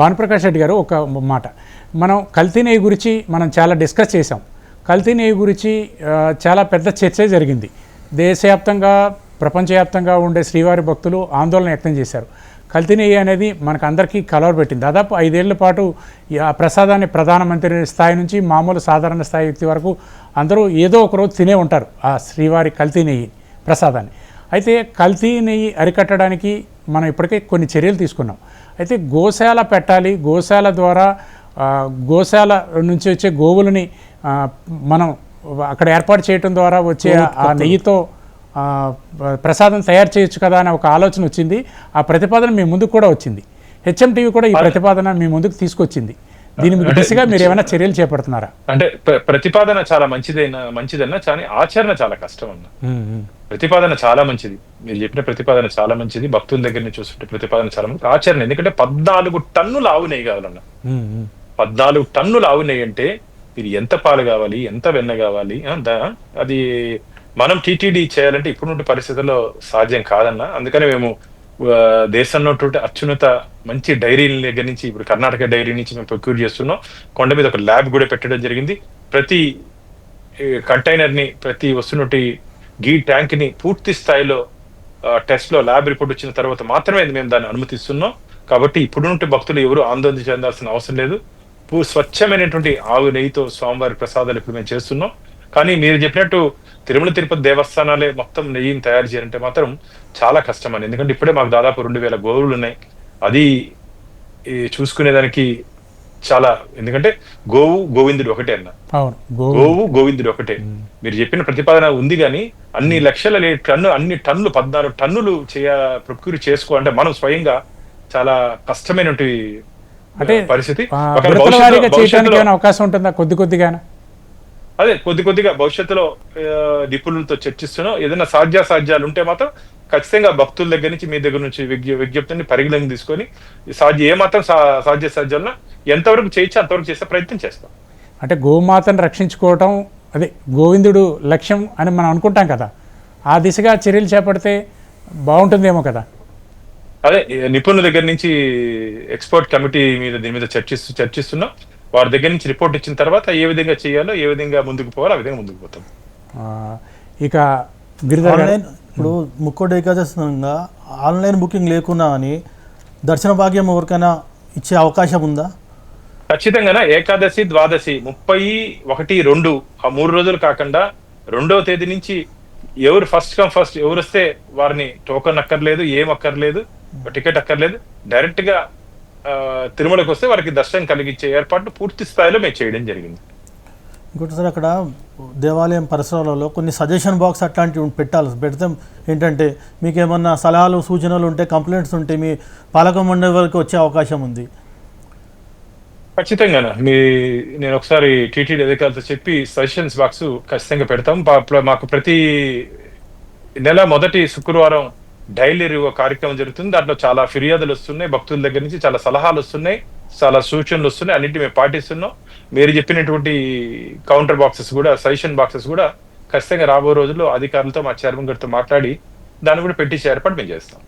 భానుప్రకాష్ రెడ్డి గారు ఒక మాట, మనం కల్తీ నెయ్యి గురించి మనం చాలా డిస్కస్ చేసాం. కల్తీ నెయ్యి గురించి చాలా పెద్ద చర్చ జరిగింది. దేశవ్యాప్తంగా ప్రపంచవ్యాప్తంగా ఉండే శ్రీవారి భక్తులు ఆందోళన వ్యక్తం చేశారు. కల్తీ నెయ్యి అనేది మనకు అందరికీ కలవరపెట్టింది. దాదాపు 5 ఏళ్ల పాటు ఆ ప్రసాదాన్ని ప్రధానమంత్రి స్థాయి నుంచి మామూలు సాధారణ స్థాయి వ్యక్తి వరకు అందరూ ఏదో ఒక రోజు తినే ఉంటారు ఆ శ్రీవారి కల్తీ నెయ్యి ప్రసాదాన్ని. అయితే కల్తీ నెయ్యి అరికట్టడానికి మనం ఇప్పటికే కొన్ని చర్యలు తీసుకున్నాం. అయితే గోశాల పెట్టాలి, గోశాల ద్వారా గోశాల నుంచి వచ్చే గోవులని మనం అక్కడ ఏర్పాటు చేయడం ద్వారా వచ్చే ఆ నెయ్యితో ప్రసాదం తయారు చేయొచ్చు కదా అనే ఒక ఆలోచన వచ్చింది. ఆ ప్రతిపాదన మీ ముందుకు కూడా వచ్చింది. హెచ్ఎంటీవీ కూడా ఈ ప్రతిపాదన మీ ముందుకు తీసుకొచ్చింది. దీని దిశగా మీరు ఏమైనా చర్యలు చేపడుతున్నారా? అంటే ప్రతిపాదన చాలా మంచిదన్నా కానీ ఆచరణ చాలా కష్టం అన్న. ప్రతిపాదన చాలా మంచిది, మీరు చెప్పిన ప్రతిపాదన చాలా మంచిది, భక్తుల దగ్గర నుంచి చూస్తుంటే ప్రతిపాదన చాలా మంచిది. ఆచరణ ఎందుకంటే 14 టన్నులు ఆవు నెయ్యి కావాలన్న. 14 టన్నులు ఆవు నెయ్యి అంటే మీరు ఎంత పాలు కావాలి, ఎంత వెన్న కావాలి, అది మనం టీటీడీ చేయాలంటే ఇప్పుడున్న పరిస్థితుల్లో సాధ్యం కాదన్న. అందుకనే మేము దేశంలో అత్యున్నత మంచి డైరీల దగ్గర నుంచి ఇప్పుడు కర్ణాటక డైరీ నుంచి మేము ప్రొక్యూర్ చేస్తున్నాం. కొండ మీద ఒక ల్యాబ్ కూడా పెట్టడం జరిగింది. ప్రతి కంటైనర్ ని, ప్రతి వస్తున్నటి గీ ట్యాంక్ ని పూర్తి స్థాయిలో టెస్ట్ లో ల్యాబ్ రిపోర్ట్ వచ్చిన తర్వాత మాత్రమే మేము దాన్ని అనుమతిస్తున్నాం. కాబట్టి ఇప్పుడున్న భక్తులు ఎవరు ఆందోళన చెందాల్సిన అవసరం లేదు. స్వచ్ఛమైనటువంటి ఆవు నెయ్యితో స్వామివారి ప్రసాదాలు ఇప్పుడు మేము చేస్తున్నాం. కానీ మీరు చెప్పినట్టు తిరుమల తిరుపతి దేవస్థానాలే మొత్తం నెయ్యిని తయారు చేయాలంటే మాత్రం చాలా కష్టం అని. ఎందుకంటే ఇప్పుడే మాకు దాదాపు 2000 గోవులు ఉన్నాయి. అది చూసుకునేదానికి చాలా, ఎందుకంటే గోవు గోవిందుడు ఒకటే అన్న. గోవు గోవిందుడు ఒకటే. మీరు చెప్పిన ప్రతిపాదన ఉంది కానీ అన్ని లక్షల అన్ని టన్నులు 14 టన్నులు ప్రొక్యూర్ చేసుకోవాలంటే మనం స్వయంగా చాలా కష్టమైనటువంటి పరిస్థితి. అవకాశం ఉంటుందా? కొద్దిగా అదే కొద్దిగా భవిష్యత్తులో నిపుణులతో చర్చిస్తున్నాం. ఏదైనా సాధ్యాలు ఉంటే మాత్రం ఖచ్చితంగా భక్తుల దగ్గర నుంచి, మీ దగ్గర నుంచి విజ్ఞప్తిని పరిగణలోకి తీసుకొని ఏమాత్రం సాధ్యాలను ఎంతవరకు చేయొచ్చు అంతవరకు చేసే ప్రయత్నం చేస్తాం. అంటే గోమాతను రక్షించుకోవటం అదే గోవిందుడు లక్ష్యం అని మనం అనుకుంటాం కదా, ఆ దిశగా చర్యలు చేపడితే బాగుంటుందేమో కదా. అదే నిపుణుల దగ్గర నుంచి ఎక్స్పర్ట్ కమిటీ దీని మీద చర్చిస్తున్నాం. వారి దగ్గర నుంచి రిపోర్ట్ ఇచ్చిన తర్వాత ఏ విధంగా చేయాలో, ఏ విధంగా ముందుకు పోవాలో ఆ విధంగా ముందుకు పోతాం. ఇక గిరిధర్, ఇప్పుడు ముక్కోటి ఏకాదశంగా ఆన్లైన్ బుకింగ్ లేకున్నా అని దర్శన భాగ్యం ఎవరికైనా ఇచ్చే అవకాశం ఉందా? ఖచ్చితంగా ఏకాదశి, ద్వాదశి, 30, 1, 2 ఆ 3 రోజులు కాకుండా 2వ తేదీ నుంచి ఎవరు ఫస్ట్ కమ్ ఫస్ట్ ఎవరు వస్తే వారిని టోకన్ అక్కర్లేదు, ఏం అక్కర్లేదు, టికెట్ అక్కర్లేదు, డైరెక్ట్ గా తిరుమలకు వస్తే వారికి దర్శనం కలిగించే ఏర్పాట్లు పూర్తి స్థాయిలో మేము చేయడం జరిగింది. ఇంకోటి సార్, అక్కడ దేవాలయం పరిసరాలలో కొన్ని సజెషన్ బాక్స్ అట్లాంటివి పెడితే ఏంటంటే మీకు ఏమన్నా సలహాలు సూచనలు ఉంటే, కంప్లైంట్స్ ఉంటే మీ పాలక మండలి వరకు వచ్చే అవకాశం ఉంది. ఖచ్చితంగా నేను ఒకసారి టీటీడీ అధికారులతో చెప్పి సజెషన్స్ బాక్స్ ఖచ్చితంగా పెడతాం. మాకు ప్రతి నెల మొదటి శుక్రవారం డైలీ రివ్యూ కార్యక్రమం జరుగుతుంది. దాంట్లో చాలా ఫిర్యాదులు వస్తున్నాయి, భక్తుల దగ్గర నుంచి చాలా సలహాలు వస్తున్నాయి, చాలా సూచనలు వస్తున్నాయి. అన్నింటి మేము పాటిస్తున్నాం. మీరు చెప్పినటువంటి కౌంటర్ బాక్సెస్ కూడా, సజెషన్ బాక్సెస్ కూడా ఖచ్చితంగా రాబోయే రోజుల్లో అధికారులతో, మా చైర్మన్ గారితో మాట్లాడి దాన్ని కూడా పెట్టించే ఏర్పాటు మేము చేస్తాం.